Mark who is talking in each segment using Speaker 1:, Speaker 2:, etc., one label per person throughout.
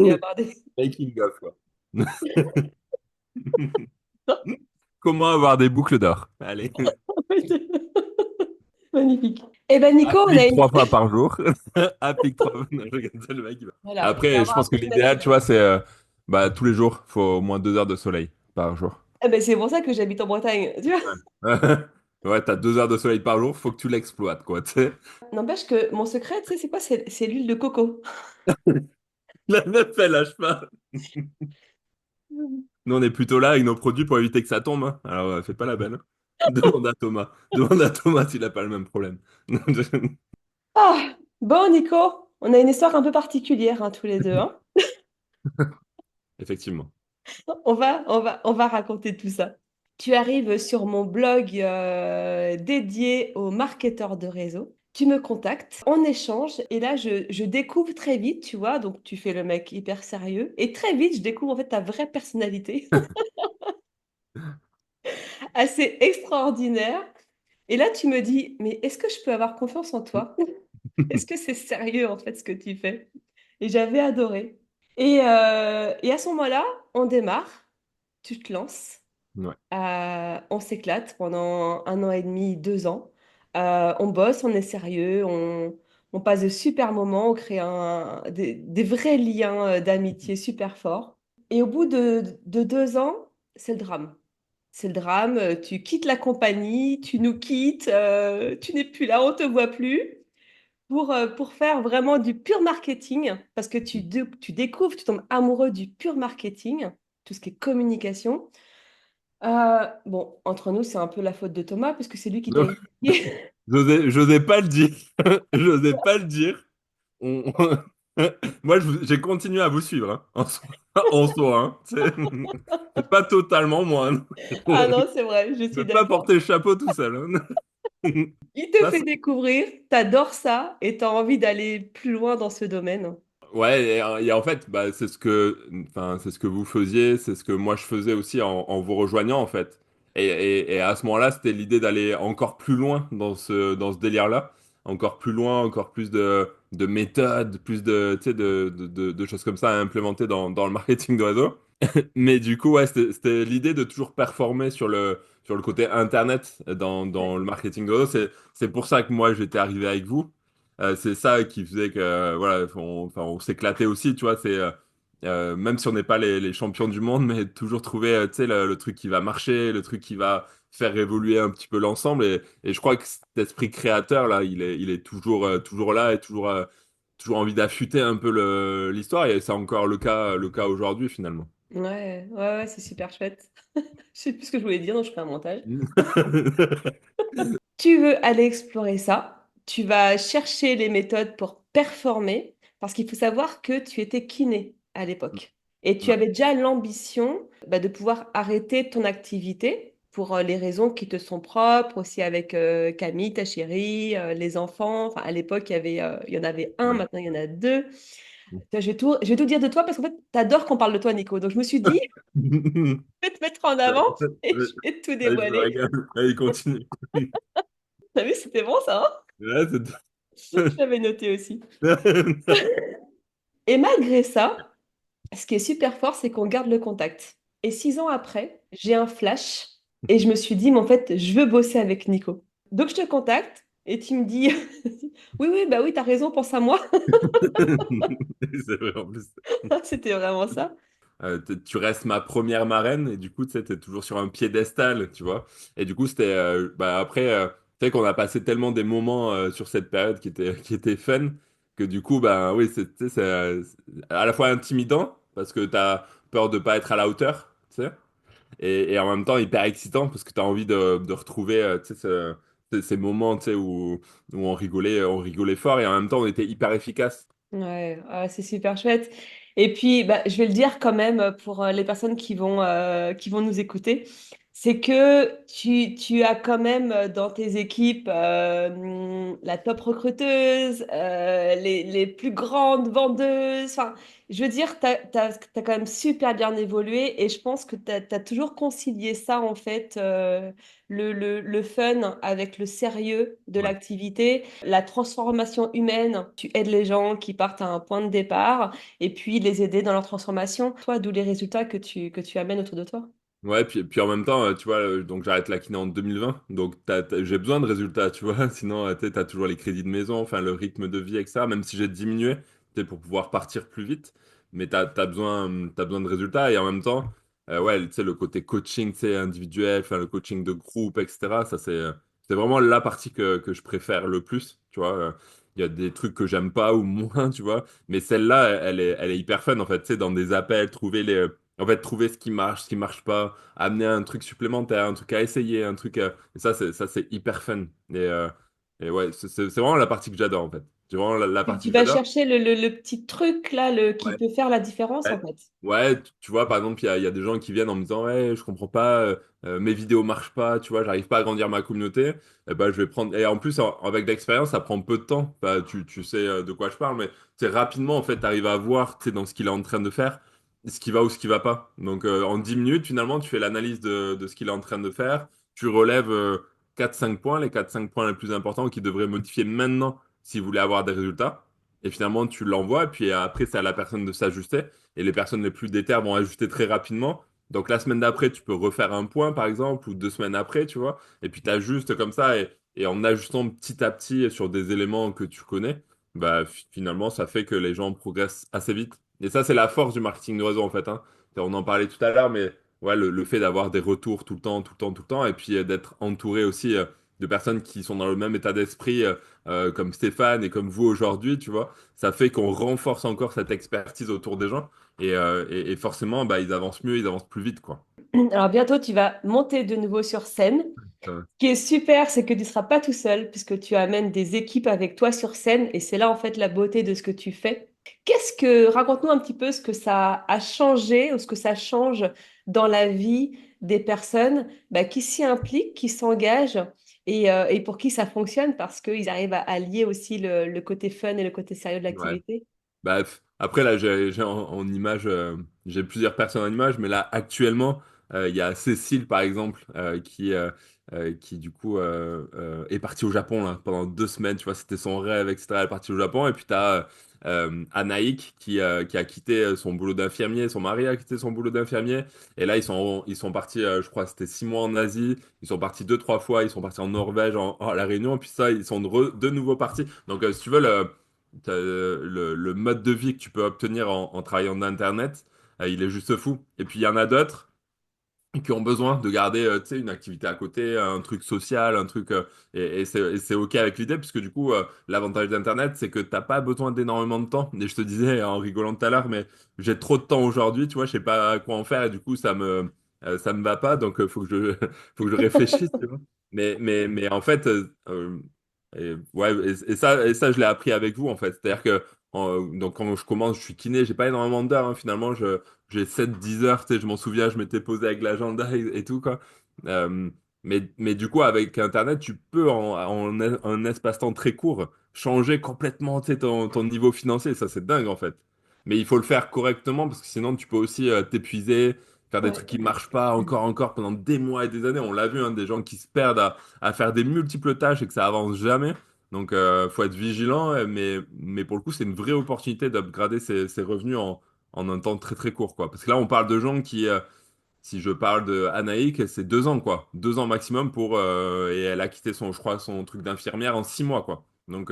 Speaker 1: et avoir des...
Speaker 2: Making of, quoi. Comment avoir des boucles d'or? Allez.
Speaker 1: Magnifique. Eh ben Nico, on a
Speaker 2: Applique
Speaker 1: une...
Speaker 2: 3 fois par jour. Applique 3 fois. Non, je regarde ça, le mec.
Speaker 1: Voilà, je vais
Speaker 2: Après, je
Speaker 1: avoir un
Speaker 2: pense que
Speaker 1: peu de
Speaker 2: l'idéal, tu
Speaker 1: matériel.
Speaker 2: vois, c'est bah, tous les jours, il faut au moins 2 heures de soleil par jour.
Speaker 1: Eh ben, c'est pour ça que j'habite en Bretagne, tu vois.
Speaker 2: Ouais, ouais, t'as 2 heures de soleil par jour, faut que tu l'exploites, quoi, tu sais.
Speaker 1: N'empêche que mon secret, tu sais, c'est quoi? C'est l'huile de coco.
Speaker 2: La meuf, elle lâche pas. Nous, on est plutôt là avec nos produits pour éviter que ça tombe, hein. Alors, fais pas la belle, hein. Demande à Thomas. Demande à Thomas s'il a pas le même problème.
Speaker 1: Ah, bon Nico, on a une histoire un peu particulière, hein, tous les deux, hein.
Speaker 2: Effectivement.
Speaker 1: On va raconter tout ça. Tu arrives sur mon blog dédié aux marketeurs de réseau. Tu me contactes, on échange et là je découvre très vite, tu vois, donc tu fais le mec hyper sérieux et très vite je découvre en fait ta vraie personnalité assez extraordinaire. Et là tu me dis, mais est-ce que je peux avoir confiance en toi? Est-ce que c'est sérieux en fait ce que tu fais? Et j'avais adoré. Et à ce moment-là, on démarre, tu te lances.
Speaker 2: Ouais.
Speaker 1: On s'éclate pendant 1 an et demi, 2 ans. On bosse, on est sérieux, on passe de super moments, on crée des vrais liens d'amitié super forts. Et au bout de 2 ans, c'est le drame. C'est le drame, tu quittes la compagnie, tu nous quittes, tu n'es plus là, on ne te voit plus. Pour faire vraiment du pur marketing, parce que tu découvres, tu tombes amoureux du pur marketing, tout ce qui est communication. Bon, entre nous, c'est un peu la faute de Thomas, puisque c'est lui qui t'a initié.
Speaker 2: J'osais pas le dire. J'osais pas le dire. Moi, j'ai continué à vous suivre, hein, en soi, hein. C'est pas totalement moi, hein.
Speaker 1: Ah non, c'est vrai, je
Speaker 2: Je
Speaker 1: suis
Speaker 2: peux pas
Speaker 1: d'accord.
Speaker 2: porter le chapeau tout seul, hein.
Speaker 1: Il te
Speaker 2: Ça,
Speaker 1: fait découvrir, t'adores ça et t'as envie d'aller plus loin dans ce domaine.
Speaker 2: ouais, et en fait, bah, enfin, c'est ce que vous faisiez, c'est ce que moi je faisais aussi en vous rejoignant, en fait. Et à ce moment-là, c'était l'idée d'aller encore plus loin dans ce délire-là, encore plus loin, encore plus de méthodes, plus tu sais, de choses comme ça à implémenter dans le marketing de réseau. Mais du coup, ouais, c'était l'idée de toujours performer sur le côté Internet dans
Speaker 1: Ouais.
Speaker 2: le marketing de réseau. C'est pour ça que moi, j'étais arrivé avec vous. C'est ça qui faisait que voilà, enfin, on s'éclatait aussi, tu vois. Même si on n'est pas les champions du monde, mais toujours trouver tu sais, le truc qui va marcher, le truc qui va faire évoluer un petit peu l'ensemble. Et je crois que cet esprit créateur là, il est toujours là et toujours envie d'affûter un peu l'histoire. Et c'est encore le cas aujourd'hui finalement.
Speaker 1: Ouais, ouais, ouais, c'est super chouette. Je sais plus ce que je voulais dire, donc je ferai un montage. Tu veux aller explorer ça, tu vas chercher les méthodes pour performer, parce qu'il faut savoir que tu étais kiné à l'époque. Et tu
Speaker 2: Ouais.
Speaker 1: avais déjà l'ambition de pouvoir arrêter ton activité pour les raisons qui te sont propres, aussi avec Camille, ta chérie, les enfants. Enfin, à l'époque, il y en avait un,
Speaker 2: Ouais.
Speaker 1: maintenant il y en a deux. Je vais tout dire de toi parce qu'en fait, tu adores qu'on parle de toi, Nico. Donc je me suis dit, je vais te mettre en avant et je vais tout
Speaker 2: Allez, je me
Speaker 1: dévoiler.
Speaker 2: régale. Allez, continue.
Speaker 1: T'as vu, c'était bon ça,
Speaker 2: Ouais,
Speaker 1: hein? Je l'avais noté aussi. Et malgré ça, ce qui est super fort, c'est qu'on garde le contact. Et 6 ans après, j'ai un flash et je me suis dit, mais en fait, je veux bosser avec Nico. Donc je te contacte et tu me dis, oui, oui, bah oui, t'as raison, pense à moi.
Speaker 2: C'est vrai en plus.
Speaker 1: C'était vraiment ça.
Speaker 2: Tu restes ma première marraine et du coup, tu sais, t'es toujours sur un piédestal, tu vois. Et du coup, c'était bah, après, tu sais qu'on a passé tellement des moments sur cette période qui était fun que du coup, bah oui, tu sais, c'est à la fois intimidant parce que t'as peur de pas être à la hauteur, tu sais, et en même temps hyper excitant parce que t'as envie de retrouver, tu sais, ces moments, tu sais, où on rigolait fort et en même temps on était hyper efficace.
Speaker 1: Ouais, ouais, c'est super chouette. Et puis, je vais le dire quand même pour les personnes qui vont nous écouter. c'est que tu as quand même dans tes équipes la top recruteuse, les plus grandes vendeuses. Enfin, je veux dire, tu as quand même super bien évolué et je pense que tu as toujours concilié ça, en fait, le fun avec le sérieux de
Speaker 2: Ouais.
Speaker 1: l'activité, la transformation humaine. Tu aides les gens qui partent à un point de départ et puis les aider dans leur transformation. Toi, d'où les résultats que tu amènes autour de toi.
Speaker 2: Ouais, puis en même temps, tu vois, donc j'arrête la kiné en 2020, donc j'ai besoin de résultats, tu vois, sinon, tu as toujours les crédits de maison, enfin, le rythme de vie, etc., même si j'ai diminué, pour pouvoir partir plus vite, mais t'as besoin de résultats, et en même temps, ouais, tu sais, le côté coaching, tu sais, individuel, enfin, le coaching de groupe, etc., ça, c'est vraiment la partie que je préfère le plus, tu vois. Il y a des trucs que j'aime pas ou moins, tu vois, mais celle-là, elle est hyper fun, en fait, tu sais, dans des appels, en fait, trouver ce qui marche pas, amener un truc supplémentaire, un truc à essayer, un truc à... Et ça, c'est hyper fun. Et ouais, c'est vraiment la partie que j'adore, en fait. C'est vraiment la
Speaker 1: Tu
Speaker 2: partie que
Speaker 1: vas
Speaker 2: j'adore.
Speaker 1: chercher le petit truc là qui
Speaker 2: Ouais.
Speaker 1: peut faire la différence, en
Speaker 2: Ouais,
Speaker 1: fait.
Speaker 2: ouais, tu vois, par exemple, il y a des gens qui viennent en me disant, ouais, je comprends pas, mes vidéos marchent pas, tu vois, j'arrive pas à grandir ma communauté. Et ben, je vais prendre. Et en plus, avec l'expérience, ça prend peu de temps. Bah, tu sais de quoi je parle, mais c'est rapidement, en fait, tu arrives à voir, tu sais, dans ce qu'il est en train de faire, ce qui va ou ce qui va pas. Donc, en 10 minutes, finalement, tu fais l'analyse de ce qu'il est en train de faire. Tu relèves 4-5 points, les 4-5 points les plus importants qu'il devrait modifier maintenant s'il voulait avoir des résultats. Et finalement, tu l'envoies, et puis après, c'est à la personne de s'ajuster et les personnes les plus déterres vont ajuster très rapidement. Donc la semaine d'après, tu peux refaire un point, par exemple, ou 2 semaines après, tu vois, et puis tu ajustes comme ça, et en ajustant petit à petit sur des éléments que tu connais, bah finalement, ça fait que les gens progressent assez vite. Et ça, c'est la force du marketing de réseau, en fait, hein. On en parlait tout à l'heure, mais ouais, le fait d'avoir des retours tout le temps, tout le temps, tout le temps, et puis d'être entouré aussi de personnes qui sont dans le même état d'esprit, comme Stéphane et comme vous aujourd'hui, tu vois, ça fait qu'on renforce encore cette expertise autour des gens. Et forcément, bah, ils avancent mieux, ils avancent plus vite, quoi.
Speaker 1: Alors bientôt, tu vas monter de nouveau sur scène.
Speaker 2: Euh,
Speaker 1: Ce qui est super, c'est que tu ne seras pas tout seul puisque tu amènes des équipes avec toi sur scène et c'est là en fait la beauté de ce que tu fais. Raconte-nous un petit peu ce que ça a changé ou ce que ça change dans la vie des personnes bah, qui s'y impliquent, qui s'engagent et pour qui ça fonctionne parce qu'ils arrivent à allier aussi le côté fun et le côté sérieux de
Speaker 2: ouais.
Speaker 1: l'activité.
Speaker 2: Bah, après, là, j'ai en image, j'ai plusieurs personnes en image, mais là, actuellement, il y a Cécile, par exemple, qui du coup, est partie au Japon là, pendant 2 semaines. Tu vois, c'était son rêve, etc. Elle est partie au Japon. Et puis, tu as Anaïk qui a quitté son boulot d'infirmier. Son mari a quitté son boulot d'infirmier. Et là, ils sont partis, je crois, c'était 6 mois en Asie. Ils sont partis 2, 3 fois. Ils sont partis en Norvège, à La Réunion. Et puis ça, ils sont de nouveau partis. Donc, si tu veux, le mode de vie que tu peux obtenir en travaillant d'Internet, il est juste fou. Et puis il y en a d'autres qui ont besoin de garder tu sais, une activité à côté, un truc social, un truc et c'est OK avec l'idée puisque du coup l'avantage d'Internet c'est que t'as pas besoin d'énormément de temps. Et je te disais en rigolant tout à l'heure, mais j'ai trop de temps aujourd'hui, tu vois, je sais pas quoi en faire et du coup ça me va pas donc faut que je faut que je réfléchisse, tu vois. Mais en fait ouais et ça je l'ai appris avec vous en fait. C'est-à-dire que donc quand je commence, je suis kiné, j'ai pas énormément d'heures hein, finalement, j'ai 7-10 heures, tu sais, je m'en souviens, je m'étais posé avec l'agenda et tout, quoi. Euh, mais du coup, avec Internet, tu peux, en un espace-temps très court, changer complètement, tu sais, ton niveau financier. Ça, c'est dingue, en fait. Mais il faut le faire correctement, parce que sinon, tu peux aussi t'épuiser, faire des trucs
Speaker 1: Ouais.
Speaker 2: qui marchent pas encore pendant des mois et des années. On l'a vu, hein, des gens qui se perdent à faire des multiples tâches et que ça avance jamais. Donc, faut être vigilant, mais pour le coup, c'est une vraie opportunité d'upgrader ses revenus en un temps très très court, quoi. Parce que là, on parle de gens qui, si je parle de Anaïk, c'est 2 ans, quoi. 2 ans maximum et elle a quitté je crois, son truc d'infirmière en 6 mois, quoi. Donc,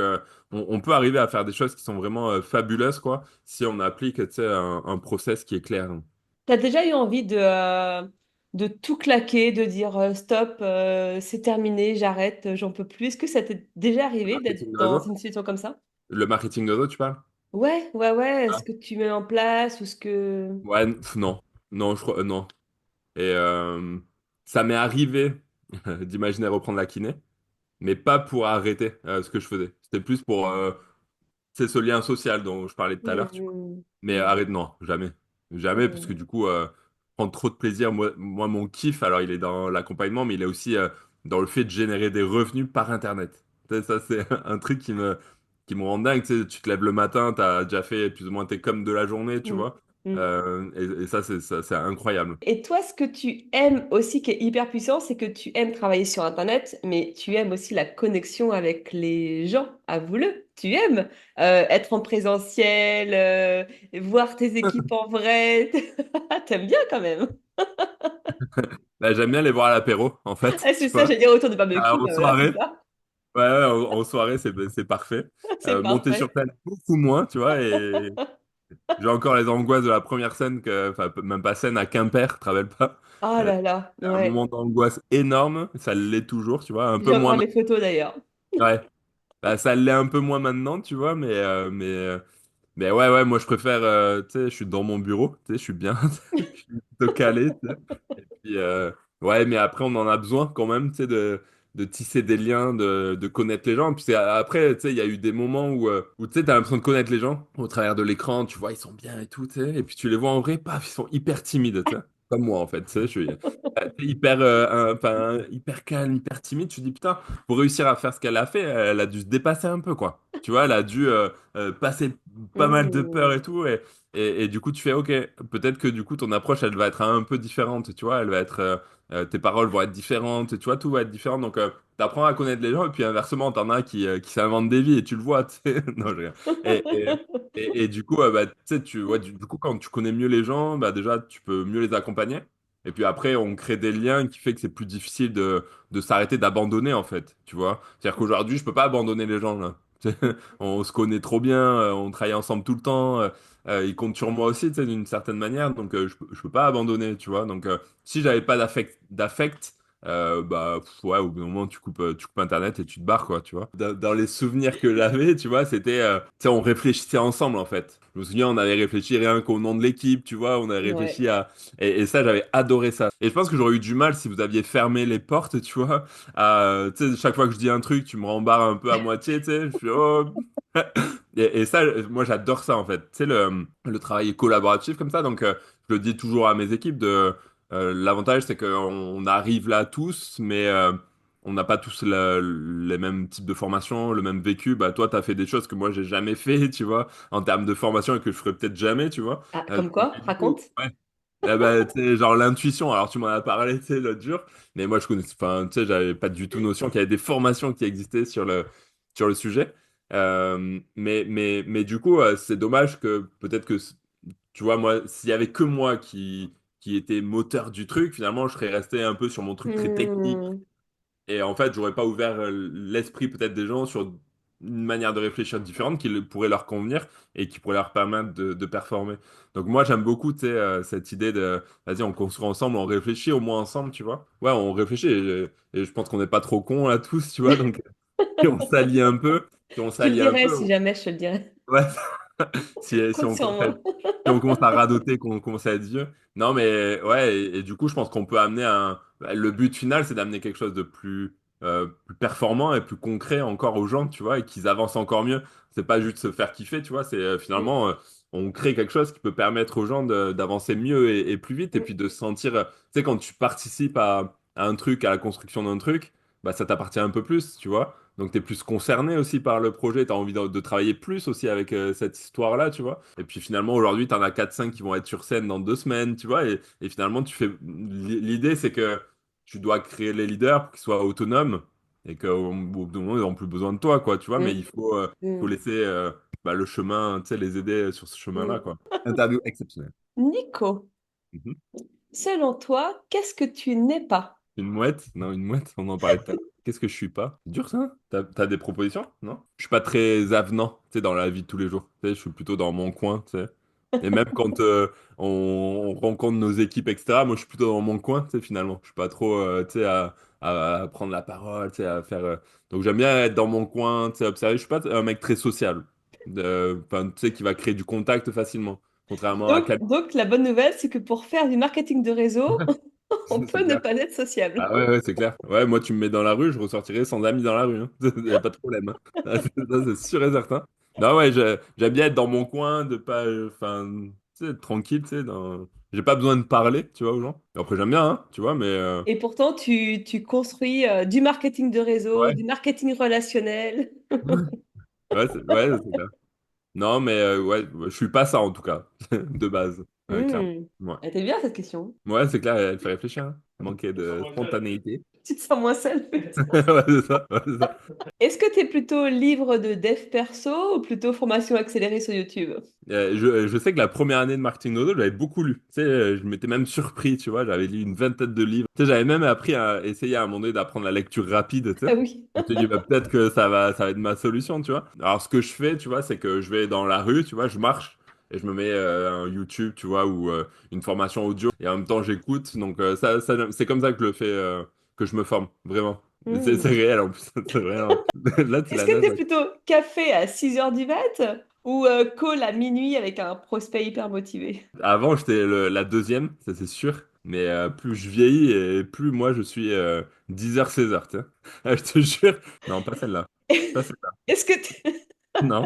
Speaker 2: on peut arriver à faire des choses qui sont vraiment fabuleuses, quoi, si on applique, tu sais, un process qui est clair.
Speaker 1: T'as déjà eu envie de tout claquer, de dire stop, c'est terminé, j'arrête, j'en peux plus. Est-ce que ça t'est déjà arrivé d'être
Speaker 2: Marketing de
Speaker 1: dans
Speaker 2: réseau?
Speaker 1: une situation comme ça?
Speaker 2: Le marketing de réseau, tu parles?
Speaker 1: Ouais, ouais, ouais. Est-ce
Speaker 2: Ah.
Speaker 1: que tu mets en place ou ce que...
Speaker 2: Ouais, non. Non, je crois, non. Et ça m'est arrivé d'imaginer reprendre la kiné, mais pas pour arrêter ce que je faisais. C'était plus pour c'est ce lien social dont je parlais tout à l'heure, tu vois.
Speaker 1: Hmm,
Speaker 2: Mais arrête, non, jamais. Jamais, parce que
Speaker 1: hmm.
Speaker 2: du coup, prendre trop de plaisir. Moi, mon kiff, alors il est dans l'accompagnement, mais il est aussi dans le fait de générer des revenus par Internet. Tu sais, ça, c'est un truc qui me rend dingue. Tu sais, tu te lèves le matin, tu as déjà fait plus ou moins tes coms de la journée, tu
Speaker 1: Mm.
Speaker 2: vois.
Speaker 1: Mm.
Speaker 2: Et ça, c'est incroyable.
Speaker 1: Et toi, ce que tu aimes aussi, qui est hyper puissant, c'est que tu aimes travailler sur Internet, mais tu aimes aussi la connexion avec les gens, avoue-le. Tu aimes être en présentiel, voir tes équipes en vrai. T'aimes bien quand même.
Speaker 2: Bah, j'aime bien les voir à l'apéro, en fait,
Speaker 1: Ah,
Speaker 2: tu
Speaker 1: c'est ça,
Speaker 2: vois.
Speaker 1: j'allais dire autour du barbecue,
Speaker 2: En
Speaker 1: bah voilà, c'est
Speaker 2: soirée.
Speaker 1: ça.
Speaker 2: Ouais, ouais, en soirée, c'est parfait.
Speaker 1: C'est
Speaker 2: Monter sur
Speaker 1: parfait.
Speaker 2: scène, beaucoup moins, tu vois. Et j'ai encore les angoisses de la première scène, enfin, même pas scène à Quimper, te rappelles pas?
Speaker 1: Oh
Speaker 2: Euh,
Speaker 1: là là,
Speaker 2: un
Speaker 1: ouais.
Speaker 2: moment d'angoisse énorme, ça l'est toujours, tu vois. Un peu
Speaker 1: J'ai
Speaker 2: moins
Speaker 1: encore les photos d'ailleurs.
Speaker 2: ouais, bah, ça l'est un peu moins maintenant, tu vois, mais ouais, ouais, moi je préfère, tu sais, je suis dans mon bureau, tu sais, je suis bien, je suis plutôt calé, tu sais. Et puis, ouais, mais après, on en a besoin quand même, tu sais, de tisser des liens, de connaître les gens. Puis après, tu sais, il y a eu des moments où tu sais, t'as l'impression de connaître les gens au travers de l'écran, tu vois, ils sont bien et tout, tu sais. Et puis tu les vois en vrai, paf, ils sont hyper timides, tu sais. Comme moi, en fait, tu sais, je suis hyper, enfin, hyper calme, hyper timide. Tu te dis, putain, pour réussir à faire ce qu'elle a fait, elle a dû se dépasser un peu, quoi. Tu vois, elle a dû passer pas mal de peur
Speaker 1: Hmm.
Speaker 2: et tout. Et du coup, tu fais, OK, peut-être que du coup, ton approche, elle va être un peu différente, tu vois, elle va être, tes paroles vont être différentes, tu vois, tout va être différent. Donc, t'apprends à connaître les gens, et puis inversement, t'en as qui s'inventent des vies, et tu le vois, tu sais. Non, je rigole. Et, et, et du coup, bah, tu sais, ouais, du coup, quand tu connais mieux les gens, bah, déjà, tu peux mieux les accompagner. Et puis après, on crée des liens qui fait que c'est plus difficile de s'arrêter, d'abandonner, en fait, tu vois. C'est-à-dire qu'aujourd'hui, je peux pas abandonner les gens, là. On se connaît trop bien, on travaille ensemble tout le temps. Ils comptent sur moi aussi, tu sais, d'une certaine manière. Donc, je peux pas abandonner, tu vois. Donc, si j'avais pas d'affect, bah, ouais, au bout d'un moment, tu coupes Internet et tu te barres, quoi, tu vois. Dans les souvenirs que j'avais, tu vois, c'était, tu sais, on réfléchissait ensemble, en fait. Je me souviens, on avait réfléchi rien qu'au nom de l'équipe, tu vois. On avait
Speaker 1: Ouais.
Speaker 2: réfléchi à. Et ça, j'avais adoré ça. Et je pense que j'aurais eu du mal si vous aviez fermé les portes, tu vois. Tu sais, chaque fois que je dis un truc, tu me rembarres un peu à moitié, tu sais. Je fais, oh. Et ça, moi, j'adore ça, en fait. Tu sais, le travail collaboratif comme ça. Donc, je le dis toujours à mes équipes l'avantage, c'est qu'on arrive là tous, mais on n'a pas tous les mêmes types de formation, le même vécu. Bah, toi, tu as fait des choses que moi, j'ai jamais fait, tu vois, en termes de formation et que je ferai peut-être jamais, tu vois.
Speaker 1: Ah, comme quoi?
Speaker 2: Mais du coup,
Speaker 1: Raconte.
Speaker 2: ouais. Bah, tu sais, genre l'intuition, alors tu m'en as parlé, tu sais, l'autre jour, mais moi je connais, enfin, tu sais, j'avais pas du tout notion qu'il y avait des formations qui existaient sur le sujet. Mais du coup, c'est dommage que peut-être que, tu vois, moi, s'il y avait que moi qui était moteur du truc, finalement, je serais resté un peu sur mon truc très technique
Speaker 1: Hmm.
Speaker 2: et en fait, j'aurais pas ouvert l'esprit peut-être des gens sur une manière de réfléchir différente qui pourrait leur convenir et qui pourrait leur permettre de performer. Donc moi, j'aime beaucoup, tu sais, cette idée de, vas-y, on construit ensemble, on réfléchit au moins ensemble, tu vois. Ouais, on réfléchit et je pense qu'on n'est pas trop cons là tous, tu vois. Donc si on s'allie un peu, si on
Speaker 1: Je te le
Speaker 2: s'allie un
Speaker 1: dirai
Speaker 2: peu,
Speaker 1: si jamais je te le dirai.
Speaker 2: ouais, si
Speaker 1: Compte
Speaker 2: on
Speaker 1: sur
Speaker 2: commence à
Speaker 1: moi.
Speaker 2: si on commence à radoter, qu'on commence à être vieux. Non, mais ouais, et du coup, je pense qu'on peut amener le but final, c'est d'amener quelque chose de plus performant et plus concret encore aux gens, tu vois, et qu'ils avancent encore mieux. C'est pas juste se faire kiffer, tu vois, c'est finalement, on crée quelque chose qui peut permettre aux gens d'avancer mieux et plus vite, et puis de se sentir, tu sais, quand tu participes à un truc, à la construction d'un truc, bah, ça t'appartient un peu plus, tu vois. Donc, tu es plus concerné aussi par le projet, tu as envie de travailler plus aussi avec cette histoire-là, tu vois. Et puis finalement, aujourd'hui, tu en as 4-5 qui vont être sur scène dans 2 semaines, tu vois. Et finalement, l'idée, c'est que tu dois créer les leaders pour qu'ils soient autonomes et qu'au bout d'un moment, ils n'ont plus besoin de toi, quoi, tu vois. Mais
Speaker 1: Hmm.
Speaker 2: faut
Speaker 1: Hmm.
Speaker 2: laisser bah, le chemin, tu sais, les aider sur ce chemin-là,
Speaker 1: Hmm.
Speaker 2: quoi. Interview exceptionnelle.
Speaker 1: Nico,
Speaker 2: Mhm.
Speaker 1: selon toi, qu'est-ce que tu n'es pas?
Speaker 2: Une mouette? Non, une mouette, on en parlait tout à l'heure. Qu'est-ce que je suis pas? C'est dur ça? T'as des propositions? Non? Je suis pas très avenant, tu sais, dans la vie de tous les jours. Tu sais, je suis plutôt dans mon coin, tu sais. Et même quand on rencontre nos équipes, etc., moi je suis plutôt dans mon coin, tu sais, finalement. Je suis pas trop, tu sais, à prendre la parole, tu sais, à faire. Donc j'aime bien être dans mon coin, tu sais, observer. Je suis pas un mec très social. Enfin, tu sais, qui va créer du contact facilement. Contrairement à Camille.
Speaker 1: Donc, la bonne nouvelle, c'est que pour faire du marketing de réseau, on peut
Speaker 2: C'est
Speaker 1: ne
Speaker 2: clair.
Speaker 1: pas être sociable.
Speaker 2: Ah ouais, ouais, c'est clair. Ouais, moi, tu me mets dans la rue, je ressortirai sans amis dans la rue. Hein. Il n'y a pas de problème. Hein. Ça, c'est sûr et certain. Non, ouais, j'aime bien être dans mon coin, de pas. Enfin, tu sais, être tranquille, tu sais, j'ai pas besoin de parler, tu vois, aux gens. Après, j'aime bien, hein, tu vois, mais
Speaker 1: Et pourtant, tu construis du marketing de réseau,
Speaker 2: ouais.
Speaker 1: du marketing relationnel.
Speaker 2: Ouais, c'est clair. Non, mais ouais, je suis pas ça en tout cas, de base, clairement.
Speaker 1: Hmm.
Speaker 2: Ouais,
Speaker 1: Elle était bien cette question.
Speaker 2: ouais, c'est clair, elle fait réfléchir, hein. Manquer de spontanéité.
Speaker 1: Tu te sens moins seul.
Speaker 2: Ouais, c'est ça, ouais, c'est ça.
Speaker 1: Est-ce que tu es plutôt livre de dev perso ou plutôt formation accélérée sur YouTube?
Speaker 2: Je sais que la première année de marketing nodo, j'avais beaucoup lu. Tu sais, je m'étais même surpris, tu vois, j'avais lu une vingtaine de livres. Tu sais, j'avais même appris à essayer à un moment donné d'apprendre la lecture rapide, tu sais.
Speaker 1: Ah oui.
Speaker 2: Je me suis dit, bah, peut-être que ça va être ma solution, tu vois. Alors, ce que je fais, tu vois, c'est que je vais dans la rue, tu vois, je marche et je me mets un YouTube, tu vois, ou une formation audio et en même temps, j'écoute. Donc, c'est comme ça que je le fais, que je me forme, vraiment. C'est
Speaker 1: Hmm.
Speaker 2: réel en plus, c'est réel. Là, tu
Speaker 1: Est-ce
Speaker 2: la
Speaker 1: que tu
Speaker 2: naze.
Speaker 1: es plutôt café à 6 heures du mat ou call à minuit avec un prospect hyper motivé?
Speaker 2: Avant, j'étais la deuxième, ça c'est sûr. Mais plus je vieillis et plus moi je suis 10h, 16h, tu sais. Je te jure. Non, pas celle-là. Pas celle-là.
Speaker 1: Est-ce que tu
Speaker 2: Non.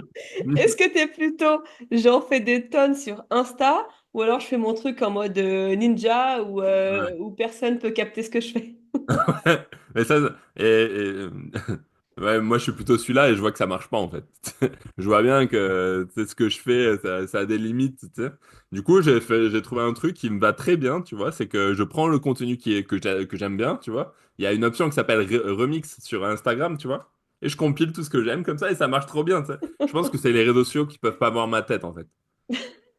Speaker 1: est-ce que t'es plutôt j'en fais des tonnes sur Insta ou alors je fais mon truc en mode ninja
Speaker 2: Ouais.
Speaker 1: où personne peut capter ce que je fais?
Speaker 2: Mais ça, ouais, moi je suis plutôt celui-là et je vois que ça marche pas en fait. Je vois bien que c'est ce que je fais, ça a des limites, tu sais. Du coup, j'ai trouvé un truc qui me va très bien, tu vois, c'est que je prends le contenu que j'aime bien, tu vois. Il y a une option qui s'appelle Remix sur Instagram, tu vois. Et je compile tout ce que j'aime comme ça et ça marche trop bien, tu sais. Je pense que c'est les réseaux sociaux qui peuvent pas voir ma tête en fait.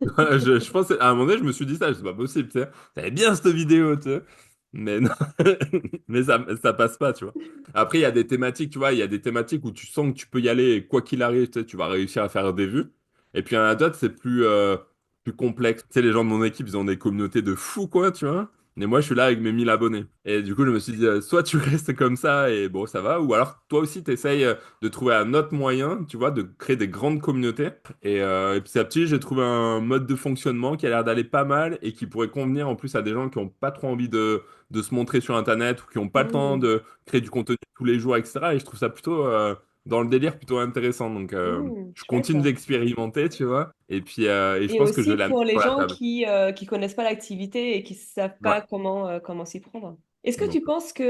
Speaker 2: Je pense à un moment donné, je me suis dit ça, c'est pas possible, tu sais. T'avais bien cette vidéo, tu sais. Mais non, mais ça passe pas, tu vois. Après, il y a des thématiques, tu vois, il y a des thématiques où tu sens que tu peux y aller et quoi qu'il arrive, tu sais, tu vas réussir à faire des vues. Et puis, il y en a d'autres, c'est plus complexe. Tu sais, les gens de mon équipe, ils ont des communautés de fous, quoi, tu vois. Et moi, je suis là avec mes 1000 abonnés. Et du coup, je me suis dit, soit tu restes comme ça et bon, ça va, ou alors toi aussi, tu essayes de trouver un autre moyen, tu vois, de créer des grandes communautés. Et petit à petit, j'ai trouvé un mode de fonctionnement qui a l'air d'aller pas mal et qui pourrait convenir en plus à des gens qui n'ont pas trop envie de se montrer sur Internet ou qui n'ont pas le temps
Speaker 1: Hmm.
Speaker 2: de créer du contenu tous les jours, etc. Et je trouve ça plutôt, dans le délire, plutôt intéressant. Donc,
Speaker 1: Hmm,
Speaker 2: je
Speaker 1: chouette.
Speaker 2: continue d'expérimenter, tu vois. Et je
Speaker 1: Et
Speaker 2: pense que je
Speaker 1: aussi
Speaker 2: vais l'amener
Speaker 1: pour les
Speaker 2: sur la
Speaker 1: gens
Speaker 2: table.
Speaker 1: qui connaissent pas l'activité et qui savent
Speaker 2: Ouais.
Speaker 1: pas comment s'y prendre. Est-ce que
Speaker 2: Donc,
Speaker 1: tu penses que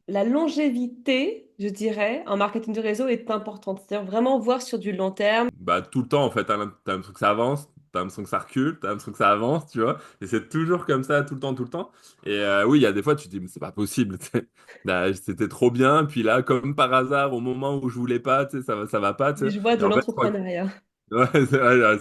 Speaker 1: la longévité, je dirais, en marketing de réseau est importante? C'est-à-dire vraiment voir sur du long terme.
Speaker 2: bah, tout le temps, en fait, t'as l'impression que ça avance, t'as l'impression que ça recule, t'as l'impression que ça avance, tu vois. Et c'est toujours comme ça, tout le temps, tout le temps. Et oui, il y a des fois, tu te dis, mais c'est pas possible. Tu sais. Là, c'était trop bien. Puis là, comme par hasard, au moment où je voulais pas, tu sais, ça va pas, tu
Speaker 1: Des
Speaker 2: sais.
Speaker 1: joies
Speaker 2: Et
Speaker 1: de
Speaker 2: en fait, je crois
Speaker 1: l'entrepreneuriat.
Speaker 2: ouais,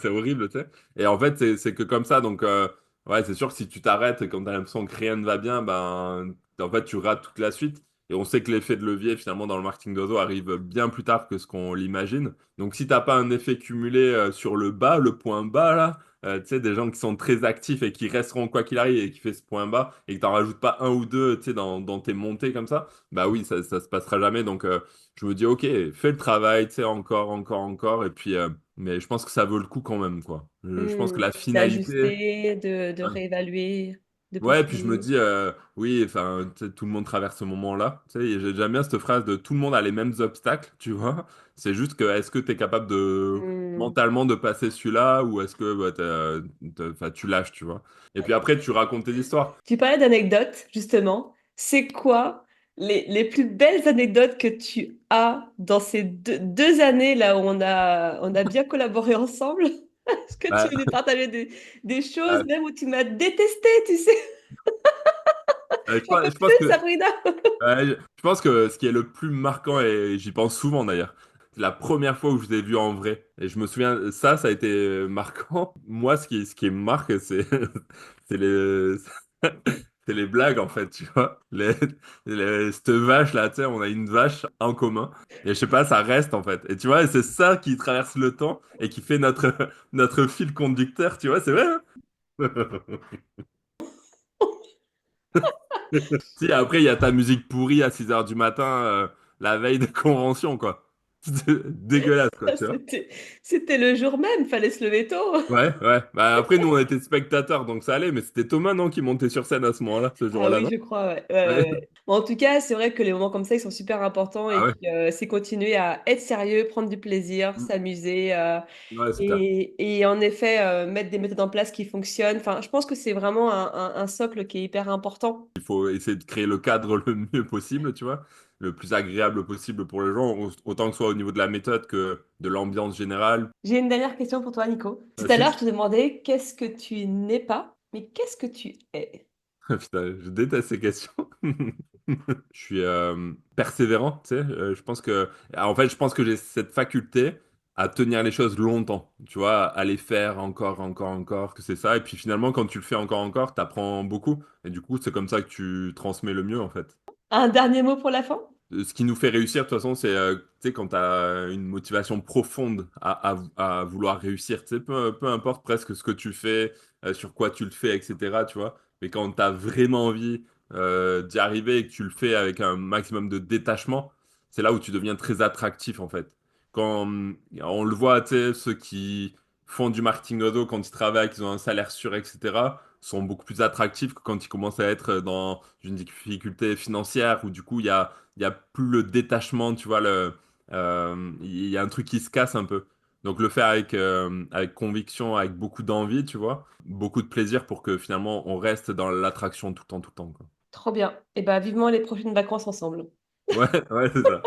Speaker 2: c'est horrible, tu sais. Et en fait, c'est que comme ça. Donc, ouais, c'est sûr que si tu t'arrêtes et quand t'as l'impression que rien ne va bien, ben, en fait, tu rates toute la suite. Et on sait que l'effet de levier, finalement, dans le marketing d'oiseau arrive bien plus tard que ce qu'on l'imagine. Donc, si t'as pas un effet cumulé sur le bas, le point bas, là, tu sais, des gens qui sont très actifs et qui resteront quoi qu'il arrive et qui fait ce point bas et que t'en rajoutes pas un ou deux, tu sais, dans tes montées comme ça, bah oui, ça se passera jamais. Donc, je me dis, ok, fais le travail, tu sais, encore, encore, encore. Et puis, mais je pense que ça vaut le coup quand même, quoi. Je pense que
Speaker 1: Hmm.
Speaker 2: la finalité.
Speaker 1: D'ajuster, de réévaluer, de
Speaker 2: Ouais, puis je me
Speaker 1: poursuivre.
Speaker 2: dis, oui, enfin, tu sais, tout le monde traverse ce moment-là. Tu sais, j'aime bien cette phrase de tout le monde a les mêmes obstacles, tu vois. C'est juste que est-ce que tu es capable de
Speaker 1: Hmm.
Speaker 2: mentalement de passer celui-là ou est-ce que bah, enfin, tu lâches, tu vois. Et puis après, tu racontes tes histoires.
Speaker 1: Tu parlais d'anecdotes, justement. C'est quoi les plus belles anecdotes que tu as dans ces deux années là où on a bien collaboré ensemble? Est-ce que tu
Speaker 2: Bah,
Speaker 1: veux nous partager des choses,
Speaker 2: euh,
Speaker 1: même où tu m'as détesté, tu sais?
Speaker 2: je
Speaker 1: Raconte-le,
Speaker 2: pense que
Speaker 1: Sabrina.
Speaker 2: Ouais, je pense que ce qui est le plus marquant, et j'y pense souvent d'ailleurs, c'est la première fois où je l'ai vu en vrai. Et je me souviens, ça a été marquant. Moi, ce qui me marque, c'est c'est les, c'est les blagues en fait, tu vois. Cette vache là, tu sais, on a une vache en commun. Et je sais pas, ça reste en fait. Et tu vois, c'est ça qui traverse le temps et qui fait notre fil conducteur, tu vois, c'est vrai, hein. Si, après, il y a ta musique pourrie à 6 heures du matin, la veille de convention, quoi. C'était dégueulasse, quoi, tu vois.
Speaker 1: C'était, c'était le jour même, fallait se lever tôt.
Speaker 2: Ouais, ouais. Bah, après, nous, on était spectateurs, donc ça allait, mais c'était Thomas, non, qui montait sur scène à ce moment-là, ce
Speaker 1: Ah
Speaker 2: jour-là,
Speaker 1: oui,
Speaker 2: non?
Speaker 1: je crois, ouais.
Speaker 2: Ouais.
Speaker 1: Bon, en tout cas, c'est vrai que les moments comme ça, ils sont super importants et
Speaker 2: Ah ouais.
Speaker 1: puis c'est continuer à être sérieux, prendre du plaisir,
Speaker 2: Mm.
Speaker 1: s'amuser
Speaker 2: Ouais, c'est clair.
Speaker 1: et en effet mettre des méthodes en place qui fonctionnent. Enfin, je pense que c'est vraiment un socle qui est hyper important.
Speaker 2: Il faut essayer de créer le cadre le mieux possible, tu vois, le plus agréable possible pour les gens, autant que ce soit au niveau de la méthode que de l'ambiance générale.
Speaker 1: J'ai une dernière question pour toi, Nico. Tout à l'heure,
Speaker 2: Vas-y.
Speaker 1: je te demandais qu'est-ce que tu n'es pas, mais qu'est-ce que tu es?
Speaker 2: Putain, je déteste ces questions. Je suis persévérant, tu sais. Je pense que, en fait, je pense que j'ai cette faculté à tenir les choses longtemps, tu vois, à les faire encore, encore, encore, que c'est ça. Et puis finalement, quand tu le fais encore, encore, t'apprends beaucoup. Et du coup, c'est comme ça que tu transmets le mieux, en fait.
Speaker 1: Un dernier mot pour la fin?
Speaker 2: Ce qui nous fait réussir, de toute façon, c'est tu sais, quand tu as une motivation profonde à vouloir réussir, tu sais, peu importe presque ce que tu fais, sur quoi tu le fais, etc., tu vois. Mais quand tu as vraiment envie d'y arriver et que tu le fais avec un maximum de détachement, c'est là où tu deviens très attractif, en fait. Quand on le voit, tu sais, ceux qui font du marketing auto, quand ils travaillent, qu'ils ont un salaire sûr, etc., sont beaucoup plus attractifs que quand ils commencent à être dans une difficulté financière où du coup, il y a plus le détachement, tu vois, il y a un truc qui se casse un peu. Donc le faire avec conviction, avec beaucoup d'envie, tu vois, beaucoup de plaisir pour que finalement on reste dans l'attraction tout le temps, quoi.
Speaker 1: Trop bien. Et ben, vivement les prochaines vacances ensemble.
Speaker 2: Ouais, ouais, c'est ça.